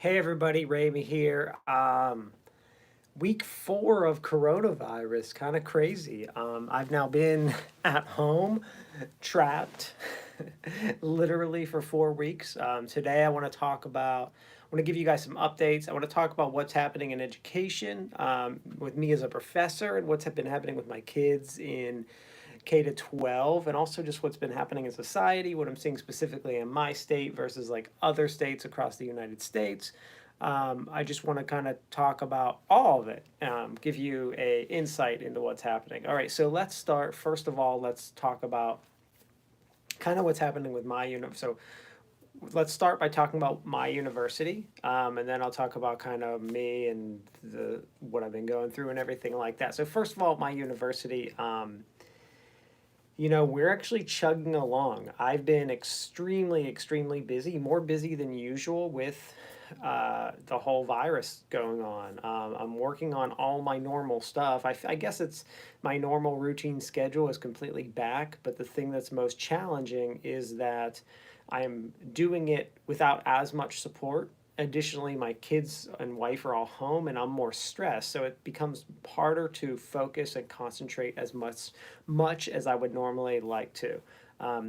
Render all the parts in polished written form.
Hey everybody, Ramy here. Week 4 of coronavirus, kind of crazy. I've now been at home, trapped, literally for 4 weeks. Today I want to I want to give you guys some updates. I want to talk about what's happening in education with me as a professor and what's been happening with my kids in K to 12, and also just what's been happening in society, what I'm seeing specifically in my state versus like other states across the United States. I just want to kind of talk about all of it, give you a insight into what's happening. All right, so let's start. First of all, let's talk about kind of what's happening with my unit. So let's start by talking about my university, and then I'll talk about kind of me and the what I've been going through and everything like that. So first of all, my university. We're actually chugging along. I've been extremely busy, more busy than usual with the whole virus going on. I'm working on all my normal stuff. I guess it's my normal routine schedule is completely back, but the thing that's most challenging is that I'm doing it without as much support. Additionally, my kids and wife are all home and I'm more stressed, so it becomes harder to focus and concentrate as much as I would normally like to.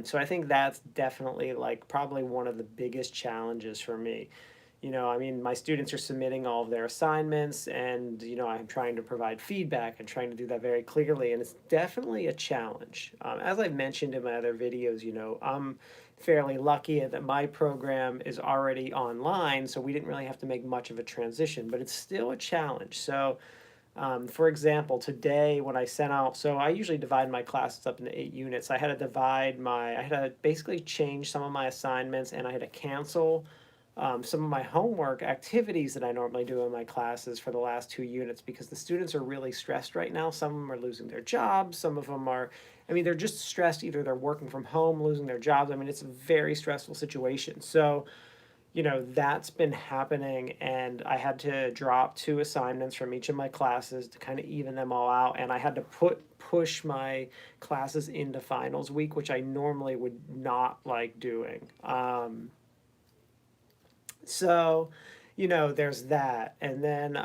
So I think that's definitely like probably one of the biggest challenges for me. I mean, my students are submitting all of their assignments, and I'm trying to provide feedback and trying to do that very clearly, and it's definitely a challenge. As I've mentioned in my other videos, I'm fairly lucky that my program is already online, so we didn't really have to make much of a transition, but it's still a challenge. So for example, today when I sent out, so I usually divide my classes up into 8 units. I had to basically change some of my assignments, and I had to cancel some of my homework activities that I normally do in my classes for the last 2 units because the students are really stressed right now. Some of them are losing their jobs. Some of them are, I mean, they're just stressed. Either they're working from home, losing their jobs. I mean, it's a very stressful situation. So, that's been happening, and I had to drop 2 assignments from each of my classes to kind of even them all out, and I had to push my classes into finals week, which I normally would not like doing. So, there's that. And then,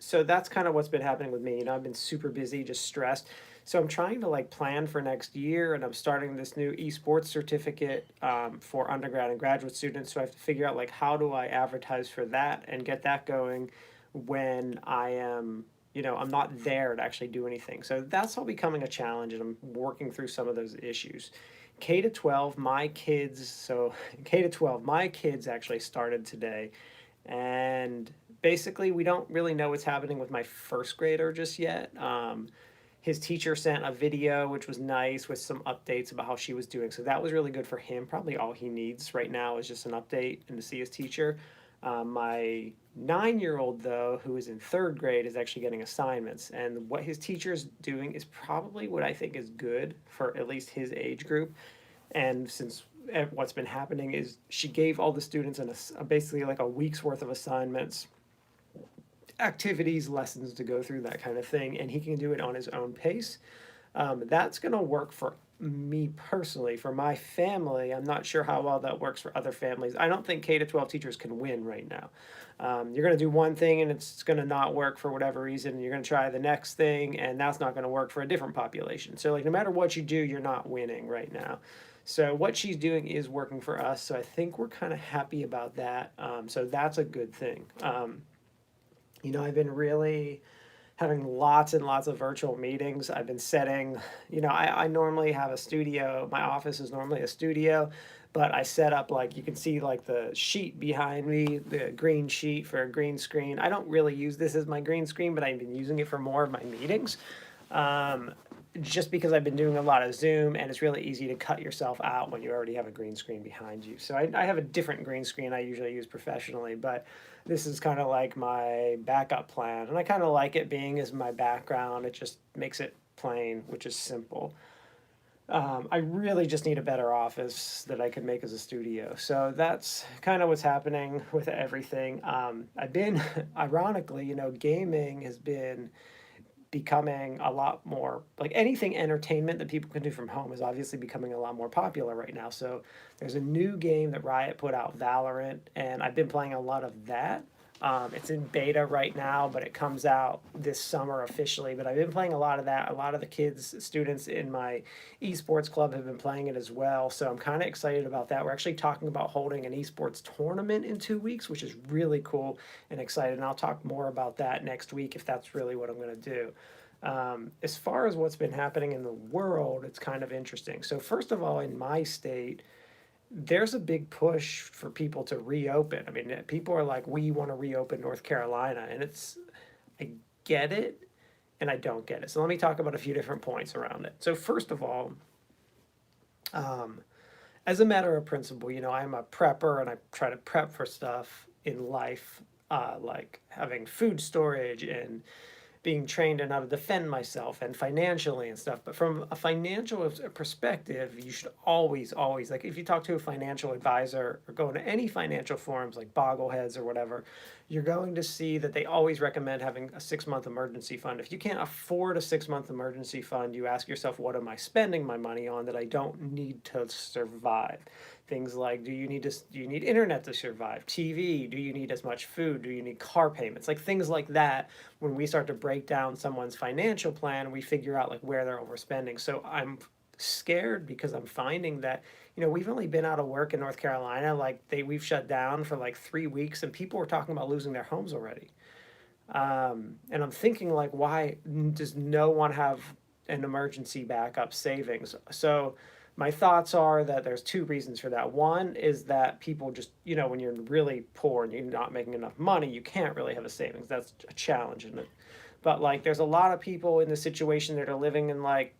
so that's kind of what's been happening with me. I've been super busy, just stressed. So I'm trying to like plan for next year, and I'm starting this new esports certificate for undergrad and graduate students. So I have to figure out like how do I advertise for that and get that going when I'm not there to actually do anything. So that's all becoming a challenge, and I'm working through some of those issues. K to 12, my kids, so K to 12, my kids actually started today. And basically, we don't really know what's happening with my first grader just yet. His teacher sent a video, which was nice, with some updates about how she was doing. So that was really good for him. Probably all he needs right now is just an update and to see his teacher. My 9 year old, though, who is in third grade, is actually getting assignments. And what his teacher is doing is probably what I think is good for at least his age group. And since what's been happening is she gave all the students basically like a week's worth of assignments, activities, lessons to go through, that kind of thing, and he can do it on his own pace. That's going to work for me personally. For my family, I'm not sure how well that works for other families. I don't think K to 12 teachers can win right now. You're going to do one thing and it's going to not work for whatever reason. You're going to try the next thing and that's not going to work for a different population. So, like, no matter what you do, you're not winning right now. So, what she's doing is working for us. So, I think we're kind of happy about that. So, that's a good thing. I've been really having lots and lots of virtual meetings. I've been setting, I normally have a studio. My office is normally a studio, but I set up, like, you can see like the sheet behind me, the green sheet for a green screen. I don't really use this as my green screen, but I've been using it for more of my meetings. Um, just because I've been doing a lot of Zoom, and it's really easy to cut yourself out when you already have a green screen behind you. So I have a different green screen I usually use professionally, but this is kind of like my backup plan. And I kind of like it being as my background. It just makes it plain, which is simple. I really just need a better office that I could make as a studio. So that's kind of what's happening with everything. I've been, ironically, gaming has been becoming a lot more like anything entertainment that people can do from home is obviously becoming a lot more popular right now. So there's a new game that Riot put out, Valorant, and I've been playing a lot of that. It's in beta right now, but it comes out this summer officially. But I've been playing a lot of that. A lot of the kids, students in my esports club have been playing it as well. So I'm kind of excited about that. We're actually talking about holding an esports tournament in 2 weeks, which is really cool and excited. And I'll talk more about that next week if that's really what I'm going to do. As far as what's been happening in the world, it's kind of interesting. So, first of all, in my state, there's a big push for people to reopen. I mean, people are like, we want to reopen North Carolina. And I get it and I don't get it. So, let me talk about a few different points around it. So, first of all, um, as a matter of principle, I'm a prepper and I try to prep for stuff in life, like having food storage and being trained in how to defend myself and financially and stuff. But from a financial perspective, you should always, like if you talk to a financial advisor or go into any financial forums like Boggleheads or whatever, you're going to see that they always recommend having a 6 month emergency fund. If you can't afford a 6 month emergency fund, you ask yourself, what am I spending my money on that I don't need to survive? Things like, do you need internet to survive? TV? Do you need as much food? Do you need car payments? Like things like that. When we start to break down someone's financial plan, we figure out like where they're overspending. So I'm scared because I'm finding that we've only been out of work in North Carolina, like we've shut down for like 3 weeks, and people are talking about losing their homes already. And I'm thinking like, why does no one have an emergency backup savings? So my thoughts are that there's two reasons for that. One is that people just, when you're really poor and you're not making enough money, you can't really have a savings. That's a challenge, isn't it? But like, there's a lot of people in this situation that are living in like,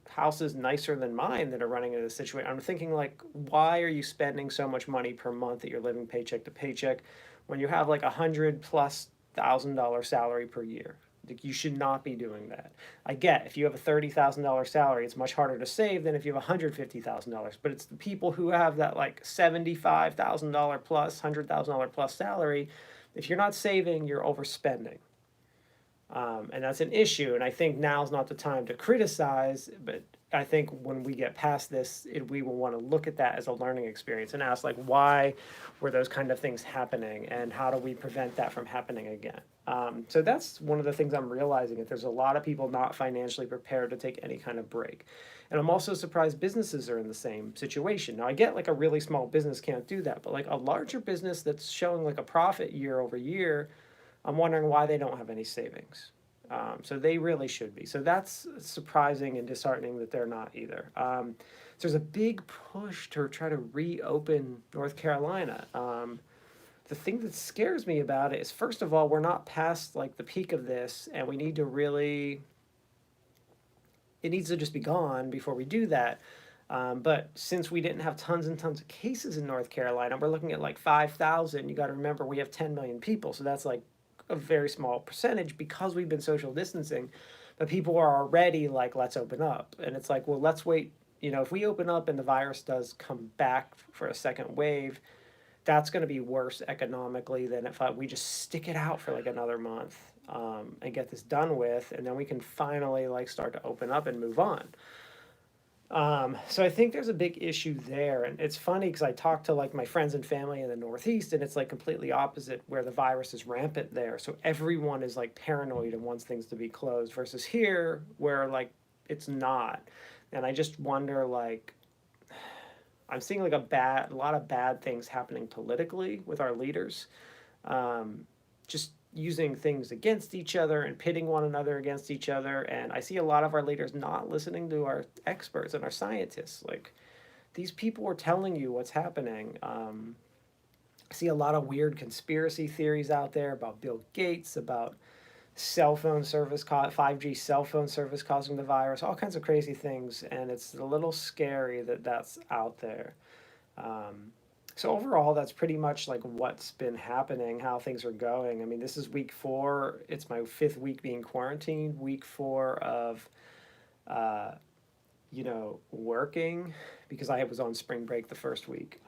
houses nicer than mine that are running into this situation. I'm thinking like, why are you spending so much money per month that you're living paycheck to paycheck when you have like $100,000+ salary per year? Like, you should not be doing that. I get if you have a $30,000 salary, it's much harder to save than if you have $150,000. But it's the people who have that like $75,000 plus, $100,000 plus salary. If you're not saving, you're overspending. And that's an issue. And I think now's not the time to criticize, but I think when we get past this, we will want to look at that as a learning experience and ask, like, why were those kind of things happening, and how do we prevent that from happening again? So that's one of the things I'm realizing, that there's a lot of people not financially prepared to take any kind of break. And I'm also surprised businesses are in the same situation. Now, I get like a really small business can't do that, but like a larger business that's showing like a profit year over year, I'm wondering why they don't have any savings. So they really should be. So that's surprising and disheartening that they're not either. So there's a big push to try to reopen North Carolina. The thing that scares me about it is, first of all, we're not past like the peak of this, and we need to really, it needs to just be gone before we do that. But since we didn't have tons and tons of cases in North Carolina, we're looking at like 5,000. You got to remember, we have 10 million people, so that's like a very small percentage because we've been social distancing. But people are already like, let's open up. And it's like, well, let's wait. If we open up and the virus does come back for a second wave, that's going to be worse economically than if we just stick it out for like another month, and get this done with, and then we can finally like start to open up and move on. So I think there's a big issue there, and it's funny because I talk to like my friends and family in the Northeast, and it's like completely opposite, where the virus is rampant there. So everyone is like paranoid and wants things to be closed, versus here where like it's not. And I just wonder, like, I'm seeing like a lot of bad things happening politically with our leaders, just using things against each other and pitting one another against each other. And I see a lot of our leaders not listening to our experts and our scientists. Like, these people are telling you what's happening. I see a lot of weird conspiracy theories out there about Bill Gates, about cell phone service, 5G cell phone service causing the virus, all kinds of crazy things. And it's a little scary that that's out there. So overall, that's pretty much like what's been happening, how things are going. I mean, this is week 4. It's my 5th week being quarantined. Week 4 of, uh, working, because I was on spring break the first week.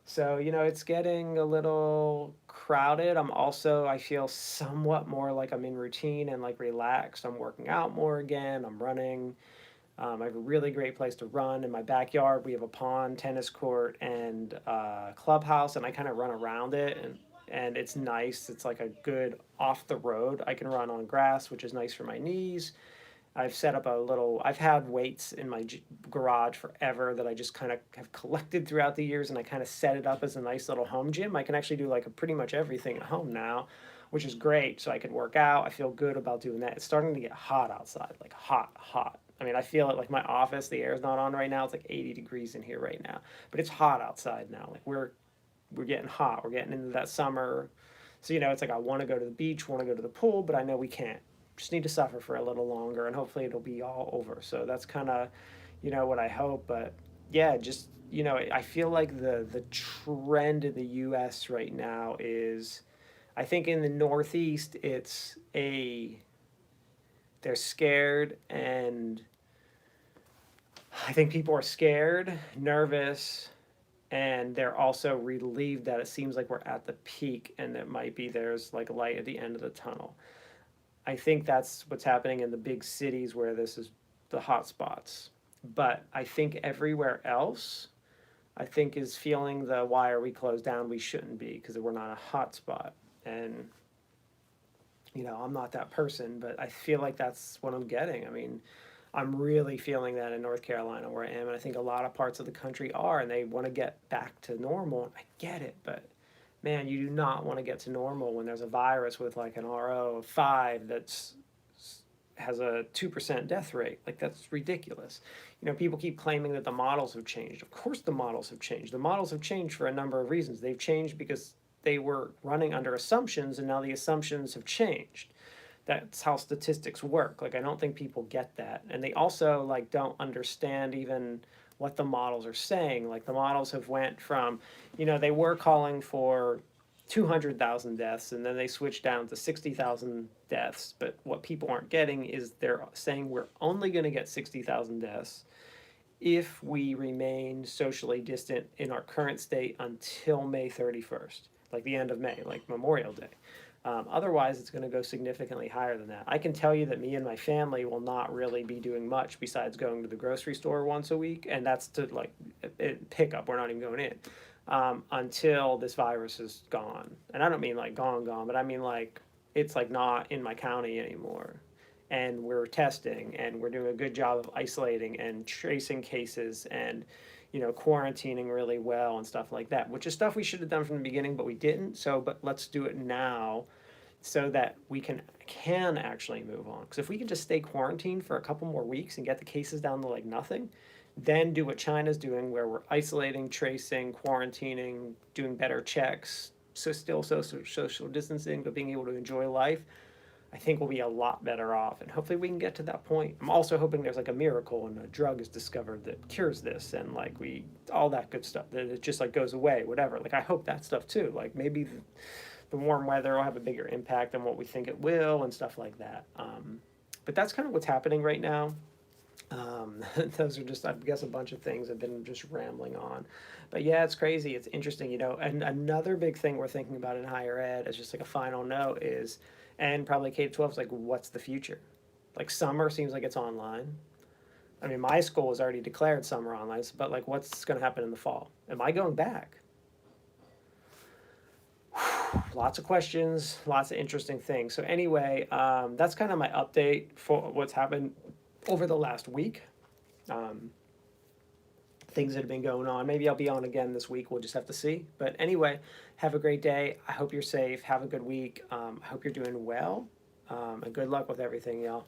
So it's getting a little crowded, I feel somewhat more like I'm in routine and like relaxed. I'm working out more again. I'm running. I have a really great place to run in my backyard. We have a pond, tennis court, and clubhouse, and I kind of run around it, and it's nice. It's like a good off the road. I can run on grass, which is nice for my knees. I've set up a little. I've had weights in my garage forever that I just kind of have collected throughout the years, and I kind of set it up as a nice little home gym. I can actually do like pretty much everything at home now, which is great. So I can work out. I feel good about doing that. It's starting to get hot outside, like hot, hot. I mean, I feel it like my office. The air's not on right now. It's like 80 degrees in here right now, but it's hot outside now. Like we're getting hot. We're getting into that summer. So it's like I want to go to the beach, want to go to the pool, but I know we can't. Just need to suffer for a little longer, and hopefully it'll be all over. So that's kind of, what I hope. But yeah, just I feel like the trend in the U.S. right now is, I think in the Northeast, they're scared, and I think people are scared, nervous, and they're also relieved that it seems like we're at the peak, and that might be there's like a light at the end of the tunnel. I think that's what's happening in the big cities where this is the hot spots. But I think everywhere else, I think is feeling the why are we closed down? We shouldn't be, because we're not a hot spot. And I'm not that person, but I feel like that's what I'm getting. I mean, I'm really feeling that in North Carolina where I am, and I think a lot of parts of the country are, and they want to get back to normal. I get it, but man, you do not want to get to normal when there's a virus with like an RO of 5 that's has a 2% death rate. Like, that's ridiculous. People keep claiming that the models have changed. Of course the models have changed. The models have changed for a number of reasons. They've changed because they were running under assumptions, and now the assumptions have changed. That's how statistics work. Like, I don't think people get that. And they also like don't understand even what the models are saying. Like, the models have went from, they were calling for 200,000 deaths, and then they switched down to 60,000 deaths. But what people aren't getting is they're saying we're only going to get 60,000 deaths if we remain socially distant in our current state until May 31st, like the end of May, like Memorial Day. Otherwise, it's going to go significantly higher than that. I can tell you that me and my family will not really be doing much besides going to the grocery store once a week, and that's to like pick up. We're not even going in until this virus is gone. And I don't mean like gone, but I mean like it's like not in my county anymore. And we're testing, and we're doing a good job of isolating and tracing cases, and quarantining really well and stuff like that, which is stuff we should have done from the beginning, but we didn't. So, but let's do it now so that we can actually move on. Because if we can just stay quarantined for a couple more weeks and get the cases down to like nothing, then do what China's doing, where we're isolating, tracing, quarantining, doing better checks, so still social distancing, but being able to enjoy life, I think we'll be a lot better off, and hopefully we can get to that point. I'm also hoping there's like a miracle and a drug is discovered that cures this, and like all that good stuff, that it just like goes away, whatever. Like, I hope that stuff too. Like, maybe the warm weather will have a bigger impact than what we think it will, and stuff like that. But that's kind of what's happening right now. Those are just, I guess, a bunch of things I've been just rambling on. But yeah, it's crazy. It's interesting, And another big thing we're thinking about in higher ed, as just like a final note, is, and probably K-12, is like, what's the future? Like, summer seems like it's online. I mean, my school has already declared summer online, but like, what's going to happen in the fall? Am I going back? Lots of questions, lots of interesting things. So anyway, that's kind of my update for what's happened over the last week. Things that have been going on. Maybe I'll be on again this week. We'll just have to see. But anyway, have a great day. I hope you're safe. Have a good week. I hope you're doing well. And good luck with everything, y'all.